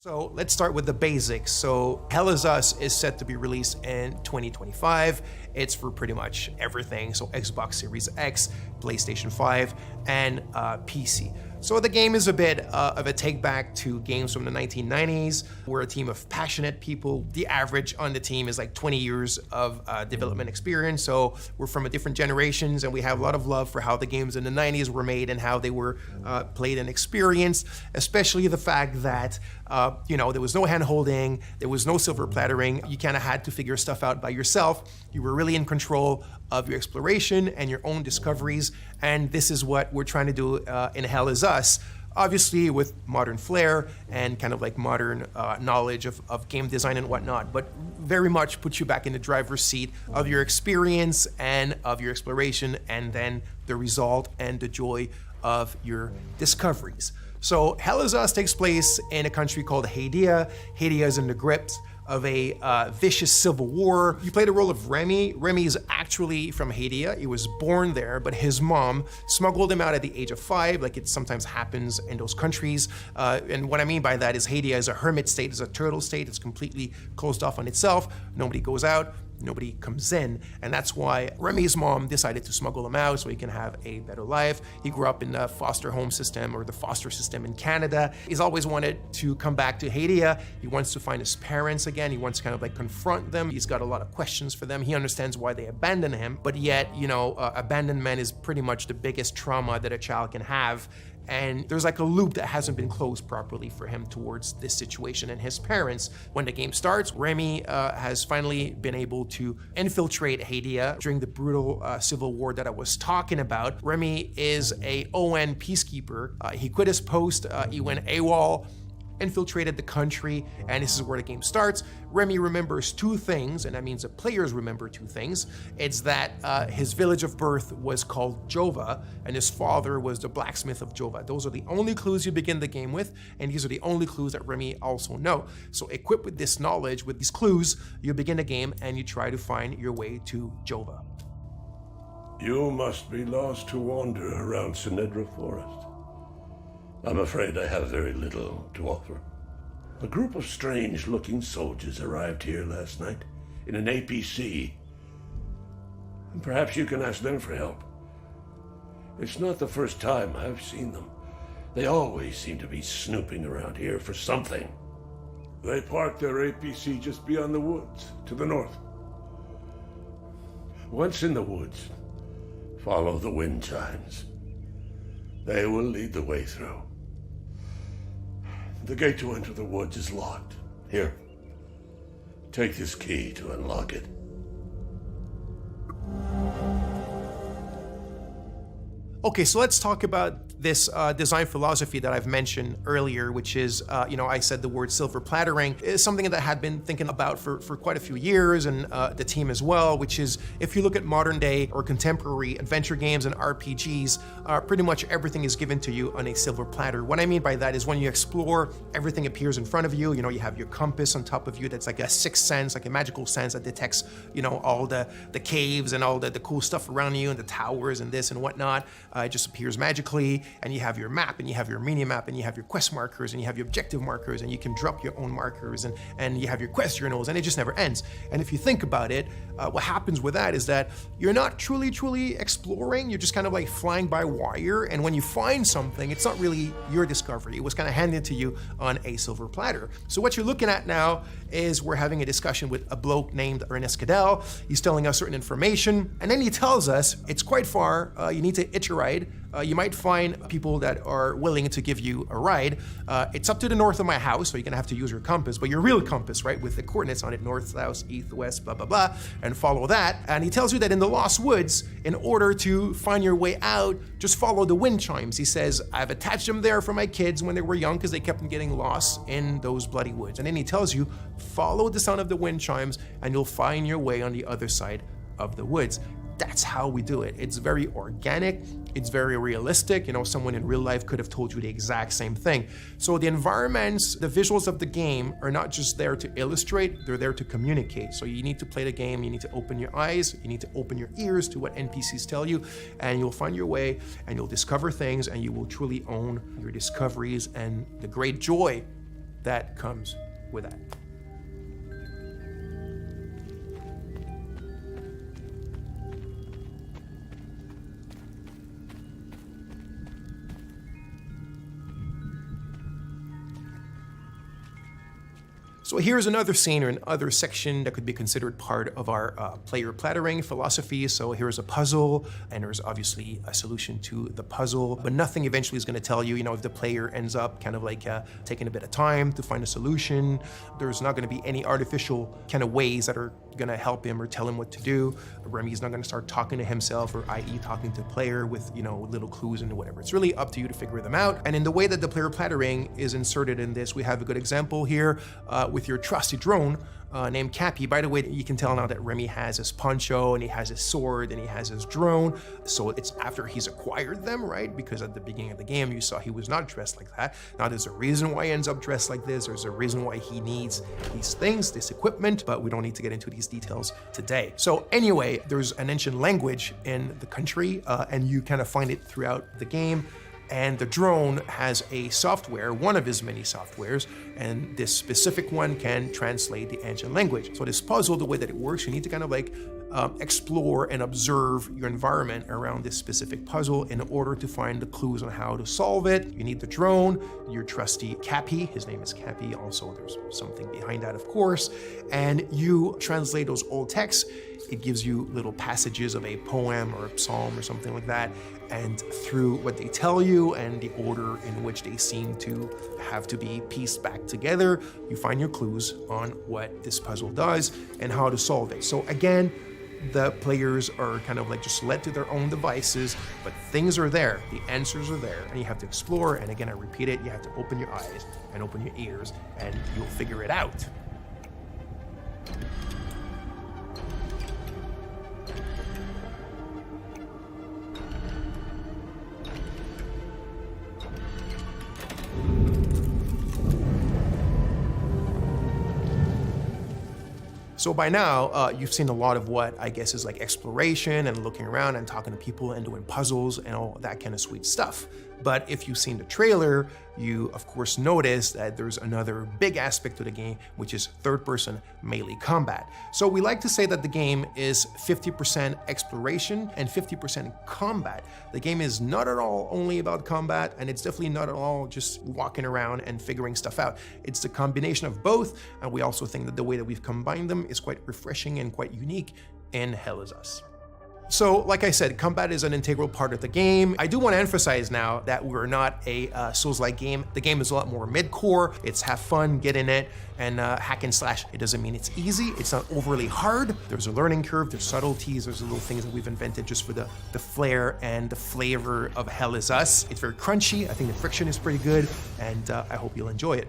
So let's start with the basics. So Hell Is Us is set to be released in 2025. It's for pretty much everything. So Xbox Series X, PlayStation 5, and PC. So the game is a bit of a take back to games from the 1990s. We're a team of passionate people. The average on the team is like 20 years of development experience. So we're from a different generations and we have a lot of love for how the games in the 90s were made and how they were played and experienced, especially the fact that there was no hand holding, there was no silver plattering. You kind of had to figure stuff out by yourself. You were really in control of your exploration and your own discoveries. And this is what we're trying to do in Hell Is Us. Obviously with modern flair and kind of like modern knowledge of game design and whatnot, but very much puts you back in the driver's seat of your experience and of your exploration, and then the result and the joy of your discoveries. So Hell Is Us takes place in a country called Hadia. Hadia is in the grips of a vicious civil war. You play the role of Remy. Remy is actually from Hadia. He was born there, but his mom smuggled him out at the age of 5, like it sometimes happens in those countries. And what I mean by that is Hadia is a hermit state, is a turtle state. It's completely closed off on itself. Nobody goes out, nobody comes in. And that's why Remy's mom decided to smuggle him out so he can have a better life. He grew up in the foster home system, or the foster system in Canada. He's always wanted to come back to Hadia. He wants to find his parents again. He wants to kind of like confront them. He's got a lot of questions for them. He understands why they abandoned him, but yet, abandonment is pretty much the biggest trauma that a child can have. And there's like a loop that hasn't been closed properly for him towards this situation and his parents. When the game starts, Remy has finally been able to infiltrate Hadia during the brutal civil war that I was talking about. Remy is a ON peacekeeper. He quit his post, he went AWOL, infiltrated the country, and this is where the game starts. Remy remembers 2 things, and that means the players remember 2 things. It's that his village of birth was called Jova, and his father was the blacksmith of Jova. Those are the only clues you begin the game with, and these are the only clues that Remy also know. So equipped with this knowledge, with these clues, you begin the game and you try to find your way to Jova. You must be lost to wander around Sinedra Forest. I'm afraid I have very little to offer. A group of strange-looking soldiers arrived here last night in an APC. And perhaps you can ask them for help. It's not the first time I've seen them. They always seem to be snooping around here for something. They parked their APC just beyond the woods, to the north. Once in the woods, follow the wind chimes. They will lead the way through. The gate to enter the woods is locked. Here, take this key to unlock it. Okay, so let's talk about this design philosophy that I've mentioned earlier, which is, I said the word silver plattering, is something that I had been thinking about for quite a few years, and the team as well, which is, if you look at modern day or contemporary adventure games and RPGs, pretty much everything is given to you on a silver platter. What I mean by that is when you explore, everything appears in front of you. You have your compass on top of you that's like a sixth sense, like a magical sense that detects, all the caves and all the cool stuff around you and the towers and this and whatnot. It just appears magically. And you have your map, and you have your mini map, and you have your quest markers, and you have your objective markers, and you can drop your own markers, and you have your quest journals, and it just never ends. And if you think about it, what happens with that is that you're not truly exploring. You're just kind of like flying by wire, and when you find something, it's not really your discovery. It was kind of handed to you on a silver platter. So what you're looking at now is we're having a discussion with a bloke named Ernest Cadell. He's telling us certain information, and then he tells us it's quite far. You need to hitch a ride. You might find people that are willing to give you a ride. It's up to the north of my house, so you're gonna have to use your compass, but your real compass, right, with the coordinates on it, north, south, east, west, blah, blah, blah, and follow that. And he tells you that in the Lost Woods, in order to find your way out, just follow the wind chimes. He says, I've attached them there for my kids when they were young because they kept on getting lost in those bloody woods. And then he tells you, follow the sound of the wind chimes and you'll find your way on the other side of the woods. That's how we do it. It's very organic. It's very realistic. Someone in real life could have told you the exact same thing. So the environments, the visuals of the game are not just there to illustrate, they're there to communicate. So you need to play the game, you need to open your eyes, you need to open your ears to what NPCs tell you, and you'll find your way and you'll discover things and you will truly own your discoveries and the great joy that comes with that. So here's another scene or another section that could be considered part of our player plattering philosophy. So here's a puzzle, and there's obviously a solution to the puzzle, but nothing eventually is going to tell you, if the player ends up kind of like taking a bit of time to find a solution. There's not going to be any artificial kind of ways that are going to help him or tell him what to do. Remy's not going to start talking to himself, or i.e. talking to the player with, little clues and whatever. It's really up to you to figure them out. And in the way that the player plattering is inserted in this, we have a good example here with your trusty drone named Cappy. By the way, you can tell now that Remy has his poncho and he has his sword and he has his drone. So it's after he's acquired them, right? Because at the beginning of the game, you saw he was not dressed like that. Now there's a reason why he ends up dressed like this. There's a reason why he needs these things, this equipment, but we don't need to get into these details today. So anyway, there's an ancient language in the country and you kind of find it throughout the game. And the drone has a software, one of his many softwares, and this specific one can translate the ancient language. So this puzzle, the way that it works, you need to kind of like explore and observe your environment around this specific puzzle in order to find the clues on how to solve it. You need the drone, your trusty Cappy, his name is Cappy, also there's something behind that of course, and you translate those old texts. It gives you little passages of a poem or a psalm or something like that, and through what they tell you and the order in which they seem to have to be pieced back together, you find your clues on what this puzzle does and how to solve it. So again, the players are kind of like just led to their own devices, but things are there, the answers are there, and you have to explore. And again, I repeat it, you have to open your eyes and open your ears, and you'll figure it out. So by now, you've seen a lot of what I guess is like exploration and looking around and talking to people and doing puzzles and all that kind of sweet stuff. But if you've seen the trailer, you of course notice that there's another big aspect to the game, which is third-person melee combat. So we like to say that the game is 50% exploration and 50% combat. The game is not at all only about combat, and it's definitely not at all just walking around and figuring stuff out. It's the combination of both, and we also think that the way that we've combined them is quite refreshing and quite unique in Hell Is Us. So, like I said, combat is an integral part of the game. I do want to emphasize now that we're not a Souls-like game. The game is a lot more mid-core. It's have fun, get in it, and hack and slash. It doesn't mean it's easy. It's not overly hard. There's a learning curve. There's subtleties. There's little things that we've invented just for the flair and the flavor of Hell Is Us. It's very crunchy. I think the friction is pretty good, and I hope you'll enjoy it.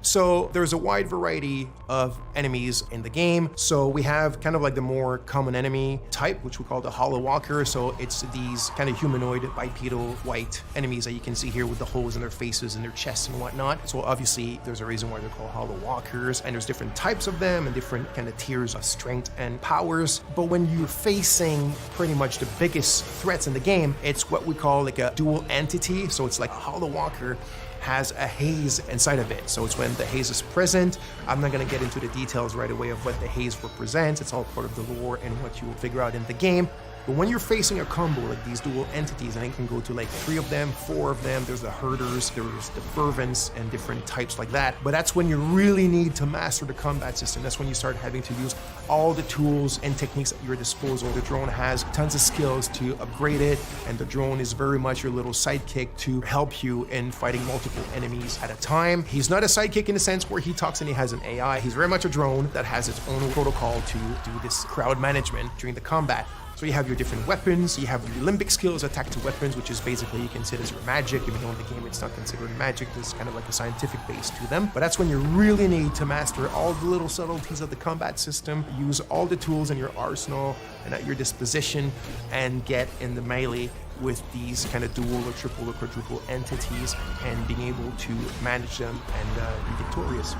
So there's a wide variety of enemies in the game. So we have kind of like the more common enemy type, which we call the Hollow Walker. So it's these kind of humanoid bipedal white enemies that you can see here with the holes in their faces and their chests and whatnot. So obviously there's a reason why they're called Hollow Walkers, and there's different types of them and different kind of tiers of strength and powers. But when you're facing pretty much the biggest threats in the game, it's what we call like a dual entity. So it's like a Hollow Walker has a haze inside of it. So it's when the haze is present. I'm not gonna get into the details right away of what the haze represents. It's all part of the lore and what you will figure out in the game. But when you're facing a combo like these dual entities, and it can go to like 3 of them, 4 of them, there's the herders, there's the fervents, and different types like that. But that's when you really need to master the combat system. That's when you start having to use all the tools and techniques at your disposal. The drone has tons of skills to upgrade it, and the drone is very much your little sidekick to help you in fighting multiple enemies at a time. He's not a sidekick in the sense where he talks and he has an AI. He's very much a drone that has its own protocol to do this crowd management during the combat. So you have your different weapons, you have your limbic skills, attack to weapons, which is basically you consider as your magic, even though in the game it's not considered magic, there's kind of like a scientific base to them. But that's when you really need to master all the little subtleties of the combat system, use all the tools in your arsenal and at your disposition, and get in the melee with these kind of dual or triple or quadruple entities and being able to manage them and be victorious.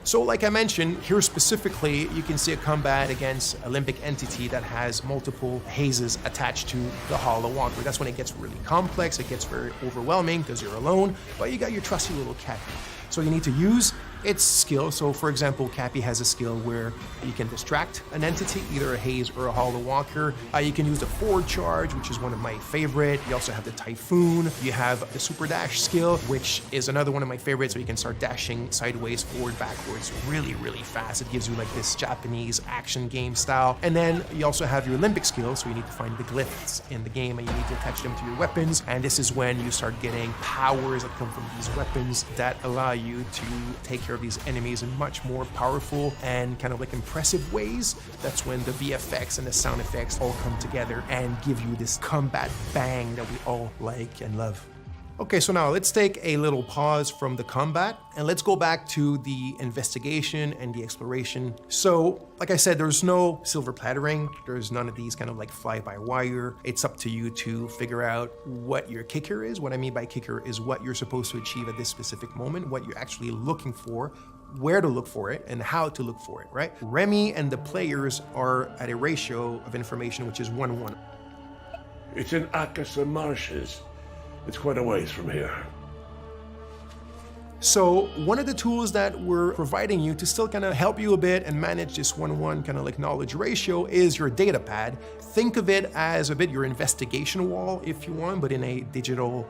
So like I mentioned, here specifically, you can see a combat against a limbic entity that has multiple hazes attached to the Hollow Walker. That's when it gets really complex, it gets very overwhelming because you're alone, but you got your trusty little cat. So you need to use its skill. So for example, Cappy has a skill where you can distract an entity, either a haze or a hollow walker. You can use the forward charge, which is one of my favorite. You also have the typhoon. You have the super dash skill, which is another one of my favorites. So you can start dashing sideways, forward, backwards, really, really fast. It gives you like this Japanese action game style. And then you also have your limbic skill. So you need to find the glyphs in the game and you need to attach them to your weapons. And this is when you start getting powers that come from these weapons that allow you to take care of these enemies in much more powerful and kind of like impressive ways. That's when the VFX and the sound effects all come together and give you this combat bang that we all like and love. Okay, so now let's take a little pause from the combat and let's go back to the investigation and the exploration. So, like I said, there's no silver plattering. There's none of these kind of like fly-by-wire. It's up to you to figure out what your kicker is. What I mean by kicker is what you're supposed to achieve at this specific moment, what you're actually looking for, where to look for it, and how to look for it, right? Remy and the players are at a ratio of information which is 1-1. It's in Akasa Marshes. It's quite a ways from here. So one of the tools that we're providing you to still kind of help you a bit and manage this 1-1 kind of like knowledge ratio is your data pad. Think of it as a bit your investigation wall if you want, but in a digital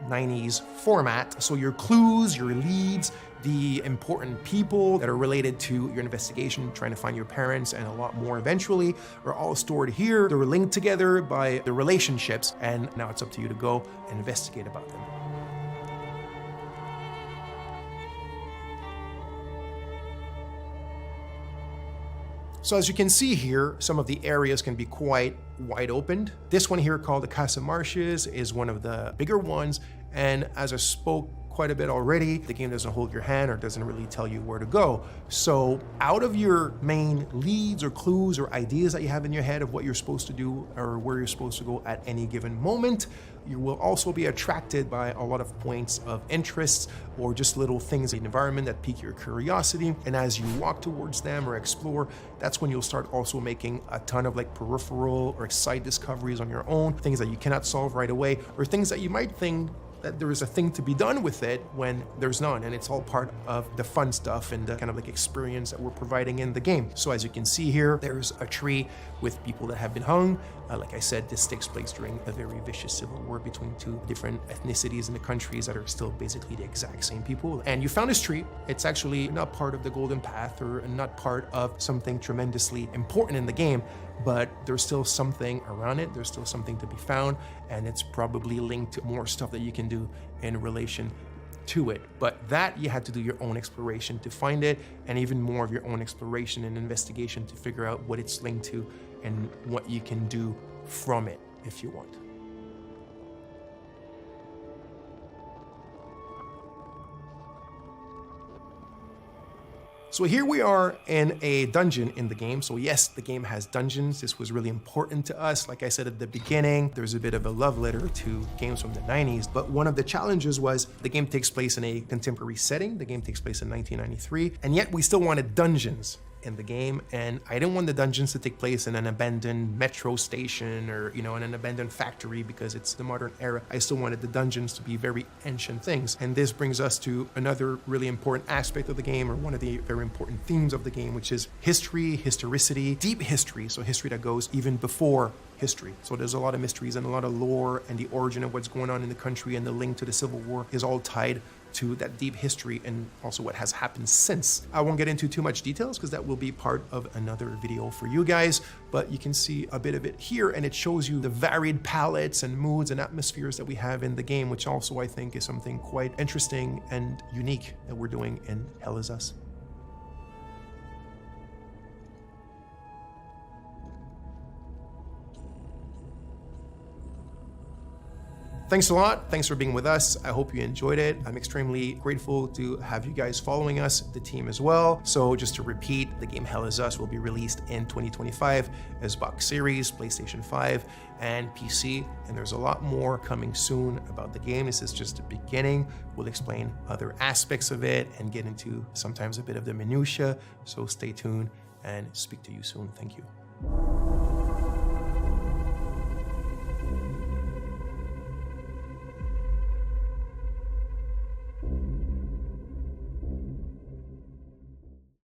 90s format. So your clues, your leads, the important people that are related to your investigation, trying to find your parents and a lot more eventually, are all stored here. They're linked together by the relationships, and now it's up to you to go and investigate about them. So as you can see here, some of the areas can be quite wide opened. This one here called the Casa Marshes is one of the bigger ones. And as I spoke quite a bit already, the game doesn't hold your hand or doesn't really tell you where to go. So out of your main leads or clues or ideas that you have in your head of what you're supposed to do or where you're supposed to go at any given moment, you will also be attracted by a lot of points of interest or just little things in the environment that pique your curiosity. And as you walk towards them or explore, that's when you'll start also making a ton of like peripheral or side discoveries on your own, things that you cannot solve right away, or things that you might think that there is a thing to be done with it when there's none, and it's all part of the fun stuff and the kind of like experience that we're providing in the game. So as you can see here, there's a tree with people that have been hung. Like I said, this takes place during a very vicious civil war between two different ethnicities in the countries that are still basically the exact same people. And you found this tree. It's actually not part of the Golden Path or not part of something tremendously important in the game, but there's still something around it. There's still something to be found, and it's probably linked to more stuff that you can do in relation to it. But that you had to do your own exploration to find it, and even more of your own exploration and investigation to figure out what it's linked to and what you can do from it if you want. So here we are in a dungeon in the game. So yes, the game has dungeons. This was really important to us. Like I said at the beginning, there's a bit of a love letter to games from the 90s. But one of the challenges was the game takes place in a contemporary setting. The game takes place in 1993. And yet we still wanted dungeons in the game, and I didn't want the dungeons to take place in an abandoned metro station or, you know, in an abandoned factory because it's the modern era. I still wanted the dungeons to be very ancient things. And this brings us to another really important aspect of the game, or one of the very important themes of the game, which is history, historicity, deep history. So history that goes even before history. So there's a lot of mysteries and a lot of lore, and the origin of what's going on in the country and the link to the Civil War is all tied to that deep history and also what has happened since. I won't get into too much details because that will be part of another video for you guys, but you can see a bit of it here, and it shows you the varied palettes and moods and atmospheres that we have in the game, which also I think is something quite interesting and unique that we're doing in Hell Is Us. Thanks a lot. Thanks for being with us. I hope you enjoyed it. I'm extremely grateful to have you guys following us, the team as well. So just to repeat, the game Hell Is Us will be released in 2025 as box series, PlayStation 5, and PC. And there's a lot more coming soon about the game. This is just the beginning. We'll explain other aspects of it and get into sometimes a bit of the minutia. So stay tuned and speak to you soon. Thank you.